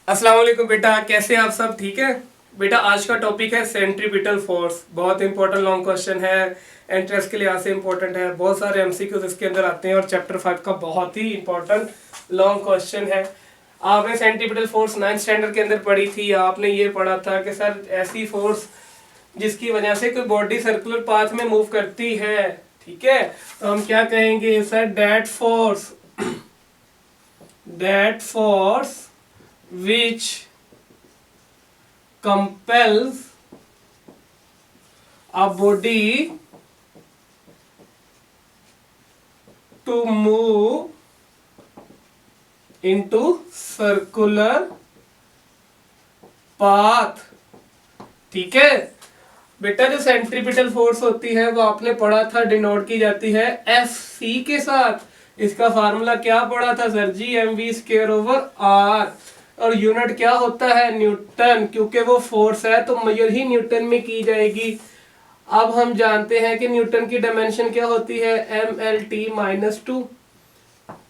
अस्सलाम वालेकुम बेटा, कैसे हैं आप सब? ठीक है बेटा। आज का टॉपिक है सेंट्रीपिटल फोर्स। बहुत इंपॉर्टेंट लॉन्ग क्वेश्चन है, एंट्रेंस के लिहाज से इंपॉर्टेंट है। बहुत सारे एमसीक्यूज इसके अंदर आते हैं और चैप्टर 5 का बहुत ही इंपॉर्टेंट लॉन्ग क्वेश्चन है। आपने सेंट्रीपिटल फोर्स 9th स्टैंडर्ड के अंदर पढ़ी थी। आपने ये पढ़ा था कि सर ऐसी फोर्स जिसकी वजह से कोई बॉडी सर्कुलर पाथ में मूव करती है, ठीक है, तो हम क्या कहेंगे sir? That force which compels a body to move into circular path। ठीक है बेटा, जो सेंट्रीपिटल फोर्स होती है वो आपने पढ़ा था, डिनोट की जाती है एफ सी के साथ। इसका फार्मूला क्या पढ़ा था सर जी? mv²/r। और यूनिट क्या होता है? न्यूटन। क्योंकि वो फोर्स है तो मेजर ही न्यूटन में की जाएगी। अब हम जानते हैं कि न्यूटन की डायमेंशन क्या होती है? mlt-2।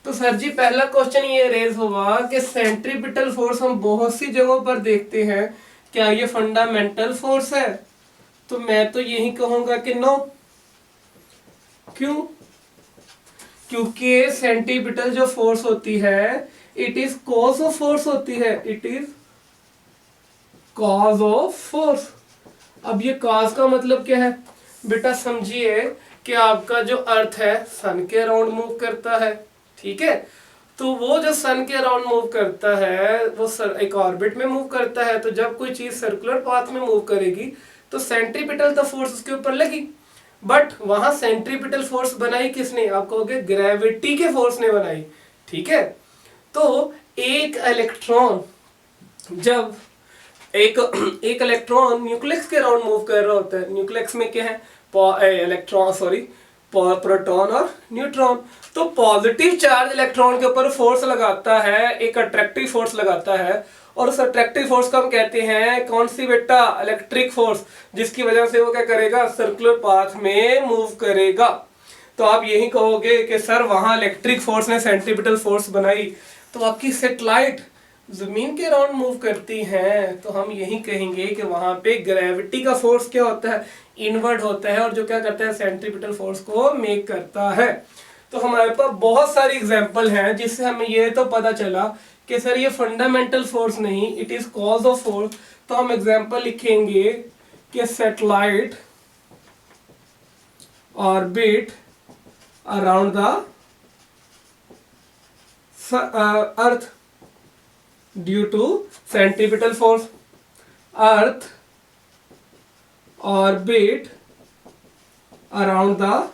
तो सर जी पहला क्वेश्चन ये रेज हुआ कि सेंट्रीपिटल फोर्स हम बहुत सी जगहों पर देखते हैं, क्या ये फंडामेंटल फोर्स है? तो मैं तो यही कहूंगा कि नो। क्यों? क्योंकि सेंट्रीपिटल जो फोर्स होती है it is cause of force होती है। It is cause of force. अब ये कॉज का मतलब क्या है बेटा? समझिए कि आपका जो अर्थ है सन के अराउंड मूव करता है, ठीक है, तो वो जो सन के अराउंड मूव करता है वो एक ऑर्बिट में मूव करता है। तो जब कोई चीज सर्कुलर पाथ में मूव करेगी तो सेंट्रीपिटल तो फोर्स उसके ऊपर लगी, बट वहां सेंट्रीपिटल फोर्स बनाई किसने? आप कहोगे ग्रेविटी के फोर्स ने बनाई, ठीक है। तो एक इलेक्ट्रॉन जब एक इलेक्ट्रॉन न्यूक्लियस के अराउंड मूव कर रहा होता है, न्यूक्लियस में क्या है? प्रोटॉन और न्यूट्रॉन। तो पॉजिटिव चार्ज इलेक्ट्रॉन के ऊपर फोर्स लगाता है, एक अट्रैक्टिव फोर्स लगाता है, और उस अट्रैक्टिव फोर्स को हम कहते हैं कौन सी बेटा? इलेक्ट्रिक फोर्स, जिसकी वजह से वो क्या करेगा? सर्कुलर पाथ में मूव करेगा। तो आप यही कहोगे कि सर वहां इलेक्ट्रिक फोर्स ने सेंट्रीपिटल फोर्स बनाई। तो आपकी सैटेलाइट जमीन के अराउंड मूव करती हैं, तो हम यही कहेंगे कि वहां पे ग्रेविटी का फोर्स क्या होता है? इनवर्ड होता है, और जो क्या करता है? सेंट्रीपिटल फोर्स को मेक करता है। तो हमारे पास बहुत सारी एग्जांपल हैं जिससे हमें ये तो पता चला कि सर ये फंडामेंटल फोर्स नहीं, it is cause of force. तो हम एग्जांपल लिखेंगे कि satellite orbit around the earth due to centripetal force. Earth orbit around the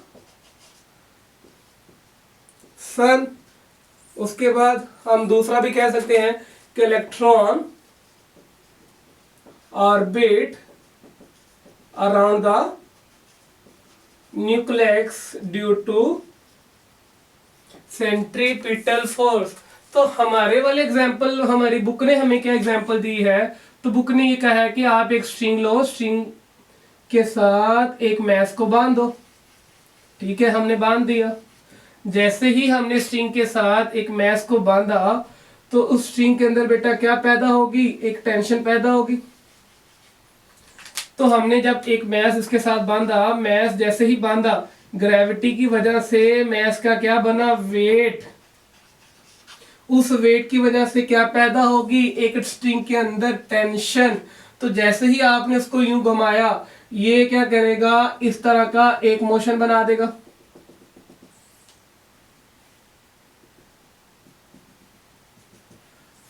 sun. उसके बाद हम दूसरा भी कह सकते हैं कि electron orbit around the nucleus due to centripetal force. तो हमारे वाले एग्जाम्पल, हमारी बुक ने हमें क्या एग्जाम्पल दी है? तो बुक ने ये कहा है कि आप एक स्ट्रिंग लो, स्ट्रिंग के साथ एक मैस को बांध दो, ठीक है, हमने बांध दिया। जैसे ही हमने स्ट्रिंग के साथ एक मैस को बांधा तो उस स्ट्रिंग के अंदर बेटा क्या पैदा होगी? एक टेंशन पैदा होगी। तो हमने जब एक मैस इसके साथ बांधा, मैस जैसे ही बांधा, ग्रेविटी की वजह से मैस का क्या बना? वेट। उस वेट की वजह से क्या पैदा होगी? एक स्ट्रिंग के अंदर टेंशन। तो जैसे ही आपने उसको यूं घुमाया, ये क्या करेगा? इस तरह का एक मोशन बना देगा।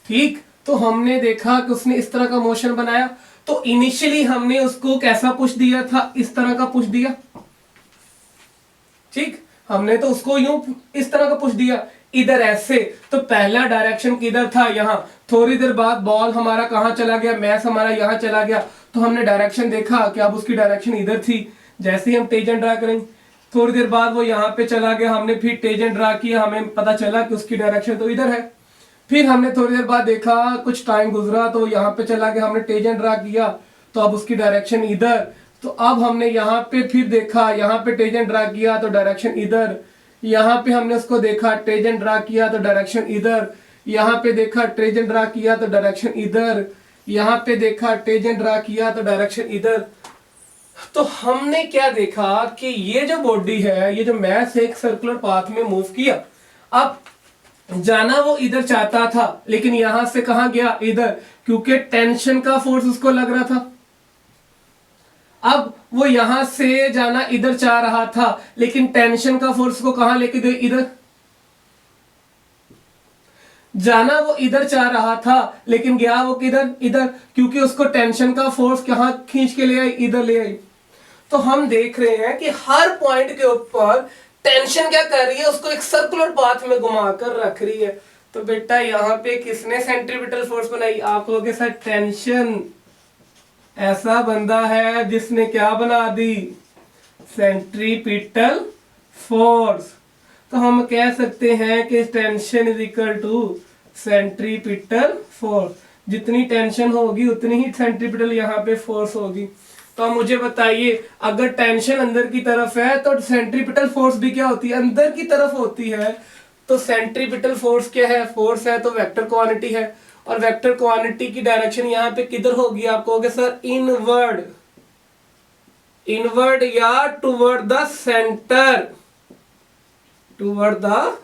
ठीक, तो हमने देखा कि उसने इस तरह का मोशन बनाया। तो इनिशियली हमने उसको कैसा पुश दिया था? इस तरह का पुश दिया, ठीक, हमने तो उसको यूं इस तरह का पुश दिया, इधर ऐसे। तो पहला डायरेक्शन किधर था? यहां। थोड़ी देर बाद बॉल हमारा कहां चला गया? मैस हमारा यहां चला गया। तो हमने डायरेक्शन देखा कि अब उसकी डायरेक्शन इधर थी। जैसे ही हम टेंजेंट ड्रा करेंगे, थोड़ी देर बाद वो यहाँ पे चला गया, हमने फिर टेंजेंट ड्रा किया, हमें पता चला कि उसकी डायरेक्शन तो इधर है। फिर हमने थोड़ी देर बाद देखा, कुछ टाइम गुजरा तो यहाँ पे चला गया, हमने टेंजेंट ड्रा किया, तो अब उसकी डायरेक्शन इधर। तो अब हमने यहाँ पे फिर देखा, यहाँ पे टेंजेंट ड्रा किया तो डायरेक्शन इधर, यहाँ पे हमने उसको देखा, टेंजेंट ड्रा किया तो डायरेक्शन इधर, यहाँ पे देखा टेंजेंट ड्रा किया तो डायरेक्शन इधर, यहाँ पे देखा टेंजेंट ड्रा किया तो डायरेक्शन इधर। तो हमने क्या देखा कि ये जो बॉडी है, ये जो मैस एक सर्कुलर पाथ में मूव किया। अब जाना वो इधर चाहता था, लेकिन यहां से कहां गया, इधर, क्योंकि टेंशन का फोर्स उसको लग रहा था। अब वो यहां से जाना इधर चाह रहा था, लेकिन टेंशन का फोर्स को कहां लेके गए, इधर। जाना वो इधर चाह रहा था, लेकिन गया वो किधर, इधर, क्योंकि उसको टेंशन का फोर्स कहां खींच के ले आई, इधर ले आई। तो हम देख रहे हैं कि हर पॉइंट के ऊपर टेंशन क्या कर रही है, उसको एक सर्कुलर पाथ में घुमाकर रख रही है। तो बेटा यहाँ पे किसने सेंट्रीपिटल फोर्स बनाई, आप कहोगे सर टेंशन। ऐसा बंदा है जिसने क्या बना दी, सेंट्रीपिटल फोर्स। तो हम कह सकते हैं कि tension is equal to centripetal force. जितनी टेंशन होगी उतनी ही सेंट्रीपिटल यहाँ पे फोर्स होगी। तो अब मुझे बताइए, अगर टेंशन अंदर की तरफ है तो सेंट्रीपिटल फोर्स भी क्या होती है, अंदर की तरफ होती है। तो सेंट्रीपिटल फोर्स क्या है, फोर्स है तो वेक्टर क्वांटिटी है, और वेक्टर क्वांटिटी की डायरेक्शन यहाँ पे किधर होगी, आप कहोगे सर इनवर्ड, इनवर्ड या toward the centre, toward the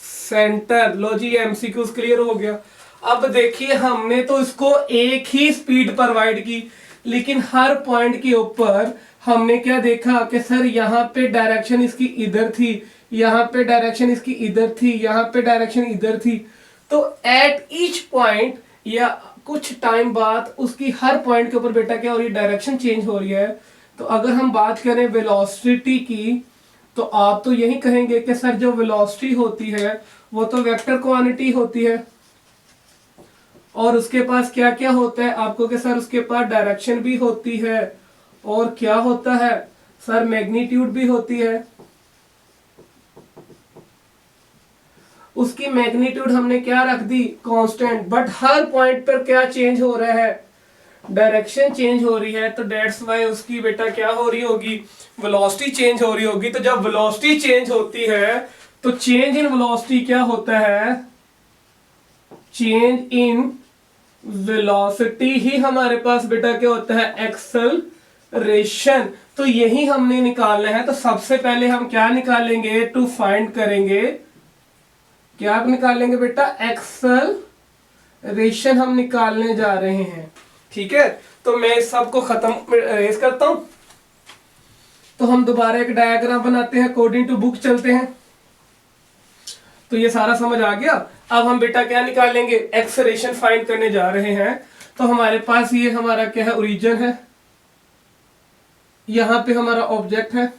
centre. लो जी, एमसीक्यूज क्लियर हो गया। अब देखिए, हमने तो इसको एक ही स्पीड प्रोवाइड की, लेकिन हर पॉइंट के ऊपर हमने क्या देखा कि सर यहाँ पे डायरेक्शन इसकी इधर थी, यहाँ पे डायरेक्शन इसकी इधर थी, यहाँ पे डायरेक्शन इधर थी। तो एट ईच पॉइंट या कुछ टाइम बाद उसकी हर पॉइंट के ऊपर बेटा क्या हो रही है, डायरेक्शन चेंज हो रही है। तो अगर हम बात करें वेलोसिटी की, तो आप तो यही कहेंगे कि सर जो वेलोसिटी होती है वो तो वेक्टर क्वांटिटी होती है, और उसके पास क्या क्या होता है, आपको कि सर उसके पास डायरेक्शन भी होती है, और क्या होता है सर, मैग्नीट्यूड भी होती है। उसकी मैग्नीट्यूड हमने क्या रख दी, कांस्टेंट। बट हर पॉइंट पर क्या चेंज हो रहा है, डायरेक्शन चेंज हो रही है। तो दैट्स वाई उसकी बेटा क्या हो रही होगी, वेलोसिटी चेंज हो रही होगी। तो जब वेलोसिटी चेंज होती है तो चेंज इन वेलोसिटी क्या होता है, चेंज इन वेलोसिटी ही हमारे पास बेटा क्या होता है, एक्सेलरेशन। तो यही हमने निकालना है। तो सबसे पहले हम क्या निकालेंगे, टू फाइंड करेंगे, क्या निकालेंगे बेटा, एक्सेलरेशन हम निकालने जा रहे हैं। ठीक है, तो मैं इस सबको खत्म रेस करता हूं। तो हम दोबारा एक डायग्राम बनाते हैं, अकॉर्डिंग टू बुक चलते हैं। तो ये सारा समझ आ गया। अब हम बेटा क्या निकालेंगे, एक्सेलरेशन फाइंड करने जा रहे हैं। तो हमारे पास ये हमारा क्या है, ओरिजिन है, यहां पे हमारा ऑब्जेक्ट है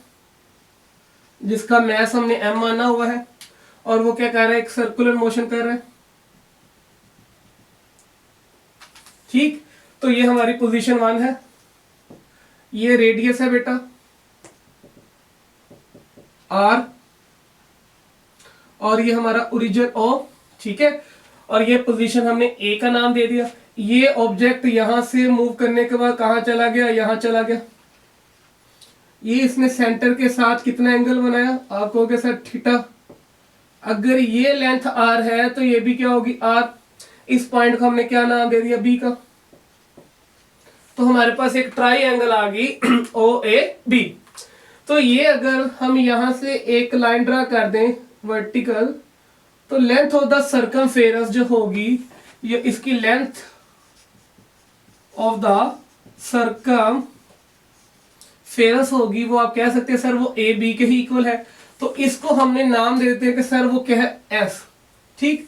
जिसका मैस हमने m माना हुआ है, और वो क्या कर रहा है, एक सर्कुलर मोशन कर रहा है। ठीक, तो ये हमारी पोजीशन 1 है, ये रेडियस है बेटा r, और ये हमारा ओरिजिन O। ठीक है, और ये पोजीशन हमने A का नाम दे दिया। ये ऑब्जेक्ट यहां से मूव करने के बाद कहां चला गया, यहां चला गया। ये इसने सेंटर के साथ कितना एंगल बनाया, आप कहोगे सर थीटा। अगर ये लेंथ r है तो ये भी क्या होगी, r। इस पॉइंट को हमने क्या नाम दे दिया, B का। तो हमारे पास एक ट्राइंगल आ गई OAB। तो ये अगर हम यहां से एक लाइन ड्रा कर दें वर्टिकल, तो लेंथ ऑफ द सर्कमफेरेंस जो होगी, ये इसकी लेंथ ऑफ द सर्कमफेरेंस होगी, वो आप कह सकते हैं सर वो AB के ही इक्वल है। तो इसको हमने नाम दे देते हैं कि सर वो क्या है, S। ठीक,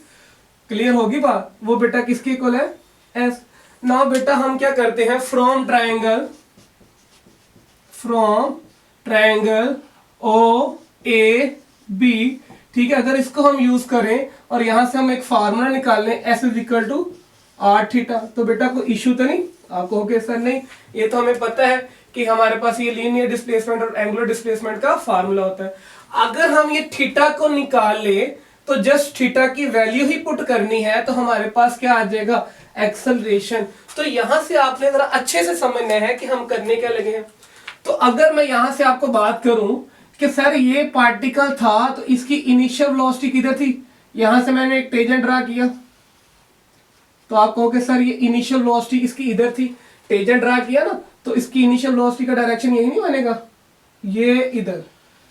क्लियर होगी बात, वो बेटा किसके इक्वल है, S। नाउ बेटा हम क्या करते हैं, फ्रॉम ट्राइंगल OAB, ठीक है, अगर इसको हम यूज करें और यहां से हम एक फार्मूला निकाल लें, S is equal to r theta, तो बेटा कोई इश्यू तो नहीं, आप कहोगे सर नहीं, ये तो हमें पता है कि हमारे पास ये लीनियर डिस्प्लेसमेंट और एंगुलर डिस्प्लेसमेंट का फार्मूला होता है। अगर हम ये थीटा को निकाल ले तो जस्ट थीटा की वैल्यू ही पुट करनी है, तो हमारे पास क्या आ जाएगा, एक्सेलरेशन। तो यहां से आपने जरा अच्छे से समझना है कि हम करने क्या लगे हैं। तो अगर मैं यहां से आपको बात करूं कि सर ये पार्टिकल था तो इसकी इनिशियल वेलोसिटी किधर थी, यहां से मैंने एक टेंजेंट ड्रा किया, तो आप कहोगे सर ये इनिशियल वेलोसिटी इसकी इधर थी, टेंजेंट ड्रा किया ना, तो इसकी इनिशियल वेलोसिटी का डायरेक्शन यही नहीं बनेगा, ये इधर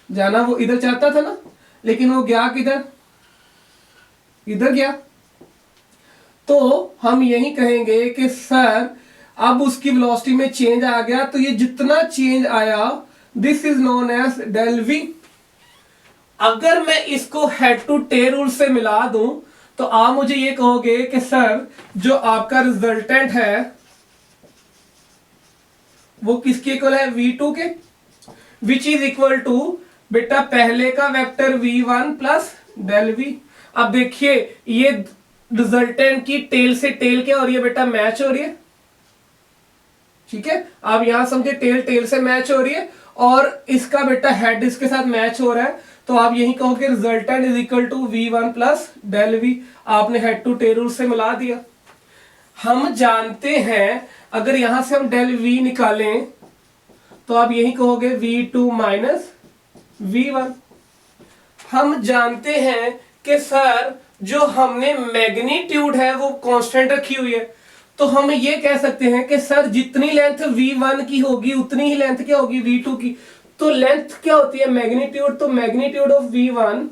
जाना, वो इधर चाहता था ना, लेकिन वो गया किधर, इधर गया। तो हम यही कहेंगे कि सर अब उसकी वेलोसिटी में चेंज आ गया, तो ये जितना चेंज आया this is known as del V. अगर मैं इसको हेड टू टेल रूल से मिला दूं तो आप मुझे ये कहोगे कि सर जो आपका रिजल्टेंट है वो किसके इक्वल है, V2 के, विच इज इक्वल टू बेटा पहले का vector V1 plus del V। अब देखिए ये रिजल्टेंट की टेल से टेल क्या हो रही है बेटा, मैच हो रही है, ठीक है। आप यहां समझे टेल टेल से मैच हो रही है और इसका बेटा हेड इसके साथ मैच हो रहा है, तो आप यही कहोगे resultant is equal to V1 plus del V। आपने हेड टू टेल रूल से मिला दिया। हम जानते हैं अगर यहां से हम डेल V निकालें तो आप यही कहोगे V2 माइनस V1। हम जानते हैं कि सर जो हमने मैग्नीट्यूड है वो कांस्टेंट रखी हुई है, तो हम ये कह सकते हैं कि सर जितनी लेंथ V1 की होगी उतनी ही लेंथ क्या होगी V2 की। तो लेंथ क्या होती है, मैग्नीट्यूड, तो magnitude of V1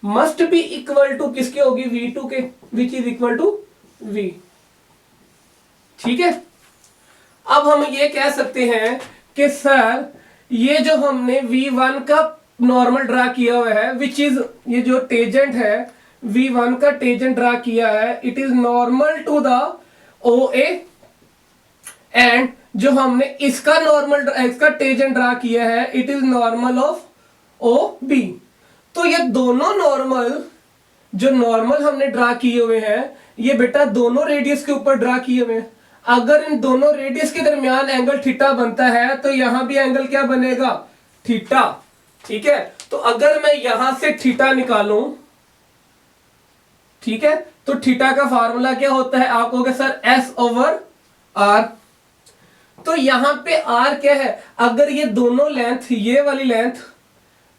must be equal to किसके होगी, V2 के, which is equal to V। ठीक है। अब हम ये कह सकते हैं कि सर ये जो हमने V1 का नॉर्मल ड्रा किया हुआ है, विच इज ये जो टेंजेंट है V1 का टेंजेंट ड्रा किया है, it is normal to the OA, and जो हमने इसका नॉर्मल इसका टेंजेंट ड्रा किया है it is normal of OB। तो ये दोनों नॉर्मल जो नॉर्मल हमने ड्रा किए हुए हैं ये बेटा दोनों रेडियस के ऊपर ड्रा किए हुए हैं। अगर इन दोनों रेडियस के दरमियान एंगल थीटा बनता है तो यहां भी एंगल क्या बनेगा, थीटा। ठीक है। तो अगर मैं यहां से थीटा निकालूं, ठीक है, तो थीटा का फार्मूला क्या होता है, आप कहोगे सर S/R। तो यहां पे R क्या है, अगर ये दोनों लेंथ, ये वाली लेंथ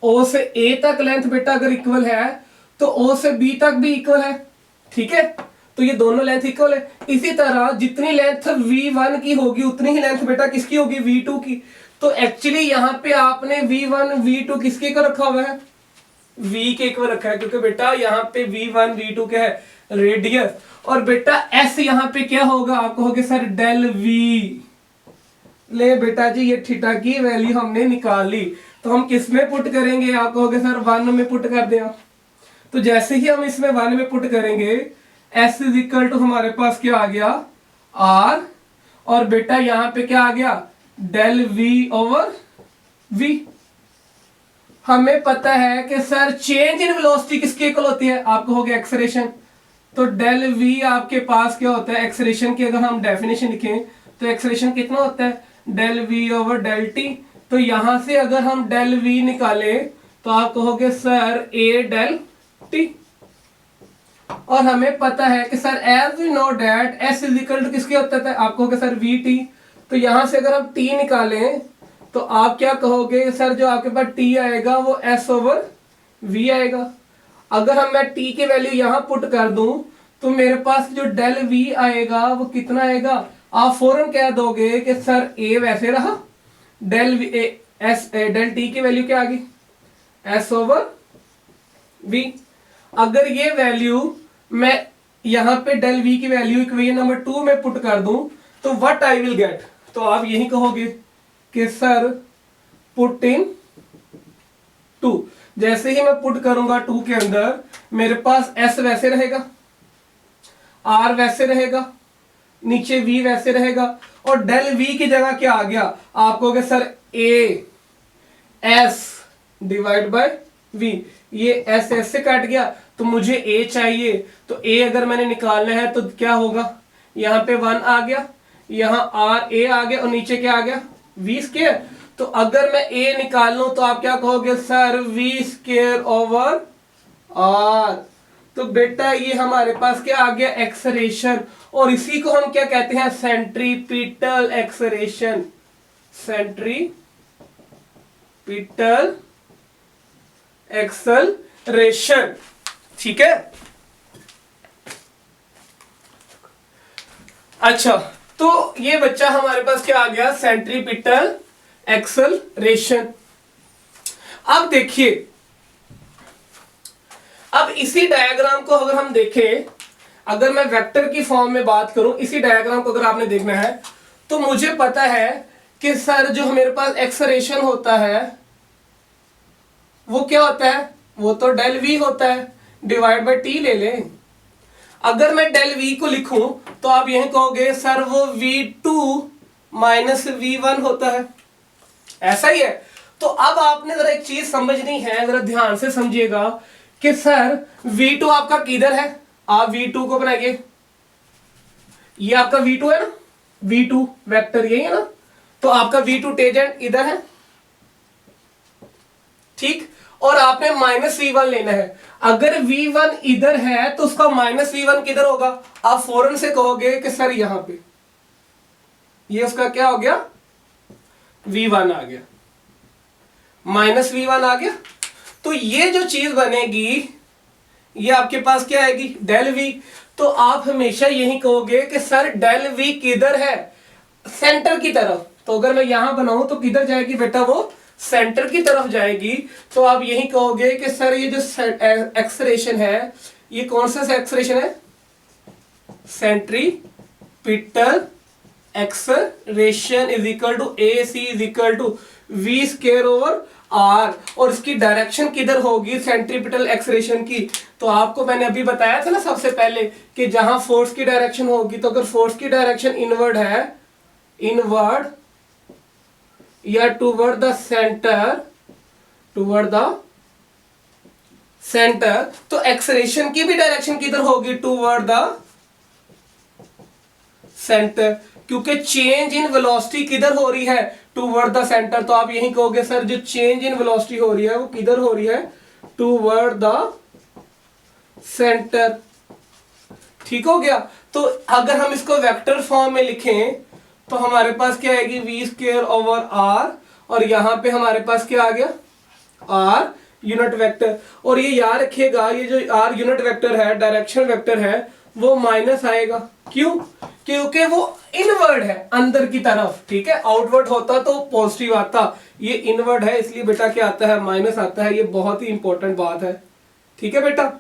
O से A तक लेंथ बेटा अगर इक्वल है तो O से B तक भी इक्वल है। ठीक है। तो ये दोनों लेंथ इक्वल है। इसी तरह जितनी लेंथ V1 की होगी उतनी ही लेंथ बेटा किसकी होगी, V2 की। तो एक्चुअली यहां पे आपने V1 V2 किसके इक्वल रखा हुआ है, V के इक्वल रखा है, क्योंकि बेटा यहाँ पे V1 V2 क्या है, रेडियस। और बेटा S यहाँ पे क्या होगा, आप कहोगे सर डेल V। ले बेटा जी ये थीटा की वैल्यू हमने निकाल ली, तो हम किस में पुट करेंगे, आप कहोगे सर 1 में पुट कर दें। तो जैसे ही हम इसमें 1 में पुट करेंगे S इज इक्वल टू हमारे पास क्या आ गया, R, और बेटा यहां पे क्या आ गया, डेल V/V। हमें पता है कि सर चेंज इन वेलोसिटी किसके इक्वल होती है, आप कहोगे एक्सेलरेशन। तो डेल V आपके पास क्या होता है, एक्सेलरेशन की अगर हम डेफिनेशन लिखें तो एक्सेलरेशन कितना होता है, डेल V/डेल T। तो यहां से अगर हम डेल V निकालें तो आप कहोगे सर A डेल T। और हमें पता है कि sir as we know that S is equal to किसके होता है, आप कहोगे सर VT। तो यहां से अगर हम T निकालें तो आप क्या कहोगे, सर जो आपके पास T आएगा वो S/V आएगा। अगर हम मैं T की वैल्यू यहां पुट कर दूं तो मेरे पास जो डेल V आएगा वो कितना आएगा, आप फौरन कह दोगे कि सर A वैसे रहा, डेल T की वैल्यू क्या आ गई, S/V। अगर ये वैल्यू मैं यहां पे डेल V की वैल्यू इक्वेशन नंबर 2 में पुट कर दूं तो व्हाट आई विल गेट, तो आप यही कहोगे कि सर पुट इन 2। जैसे ही मैं पुट करूंगा 2 के अंदर मेरे पास S वैसे रहेगा, R वैसे रहेगा, नीचे V वैसे रहेगा, और डेल V की जगह क्या आ गया, आप कहोगे sir A S divide by V। ये S S से काट गया तो मुझे A चाहिए, तो A अगर मैंने निकालना है तो क्या होगा, यहां पे 1 आ गया, यहां R A आ गया, और नीचे क्या आ गया, V स्क्वायर। तो अगर मैं A निकाल लूं तो आप क्या कहोगे sir V square over R। तो बेटा ये हमारे पास क्या आ गया, एक्सेलरेशन, और इसी को हम क्या कहते हैं, सेंट्रीपिटल एक्सेलरेशन, सेंट्रीपिटल एक्सेलरेशन। ठीक है। अच्छा, तो ये बच्चा हमारे पास क्या आ गया, सेंट्रीपिटल एक्सेलरेशन। अब देखिए, अब इसी डायग्राम को अगर हम देखें, अगर मैं वेक्टर की फॉर्म में बात करूं, इसी डायग्राम को अगर आपने देखना है तो मुझे पता है कि सर जो मेरे पास एक्सेलरेशन होता है वो क्या होता है, वो तो डेल वी होता है, डिवाइड बाय टी ले लें। अगर मैं डेल वी को लिखूं तो आप यही कहोगे सर वो v2 माइनस v1 होता है, ऐसा ही है। तो अब आपने जरा एक चीज समझनी है, जरा ध्यान से समझिएगा कि सर v2 आपका किधर है, आप v2 को बनाइए, ये आपका v2 है ना, v2 वेक्टर यही है ना, तो आपका v2 टेंजेंट इधर है, ठीक, और आपने माइनस v1 लेना है। अगर v1 इधर है तो उसका माइनस v1 किधर होगा, आप फौरन से कहोगे कि सर यहां पे, ये उसका क्या हो गया, v1 आ गया, माइनस v1 आ गया। तो ये जो चीज बनेगी ये आपके पास क्या आएगी, डेल v। तो आप हमेशा यही कहोगे कि सर डेल v किधर है, सेंटर की तरफ। तो अगर मैं यहां बनाऊं तो किधर जाएगी बेटा, वो सेंटर की तरफ जाएगी। तो आप यही कहोगे कि सर ये जो एक्सेलरेशन है, ये कौन सा एक्सेलरेशन है, centripetal acceleration is equal to a c is equal to v square over r. और इसकी डायरेक्शन किधर होगी सेंट्रीपिटल एक्सेलरेशन की, तो आपको मैंने अभी बताया था ना सबसे पहले कि जहां फोर्स की डायरेक्शन होगी, तो अगर फोर्स की डायरेक्शन इनवर्ड है, इनवर्ड या toward the centre, toward the centre, तो एक्सेलरेशन की भी डायरेक्शन किधर होगी, टूवर्ड द सेंटर, क्योंकि चेंज इन वेलोसिटी किधर हो रही है, टूवर्ड द सेंटर। तो आप यही कहोगे सर जो चेंज इन वेलोसिटी हो रही है वो किधर हो रही है, टूवर्ड द सेंटर, ठीक हो गया। तो अगर हम इसको वेक्टर फॉर्म में लिखें तो हमारे पास क्या आएगी, वी स्क्वायर ओवर आर, और यहां पे हमारे पास क्या आ गया, आर यूनिट वेक्टर। और ये याद रखिएगा, ये जो आर यूनिट वेक्टर है, डायरेक्शन वेक्टर है, वो माइनस आएगा, क्यों, क्योंकि वो इनवर्ड है, अंदर की तरफ, ठीक है। आउटवर्ड होता तो पॉजिटिव आता, ये इनवर्ड है, इसलिए बेटा क्या आता है, माइनस आता है। ये बहुत ही इंपॉर्टेंट बात है, ठीक है बेटा।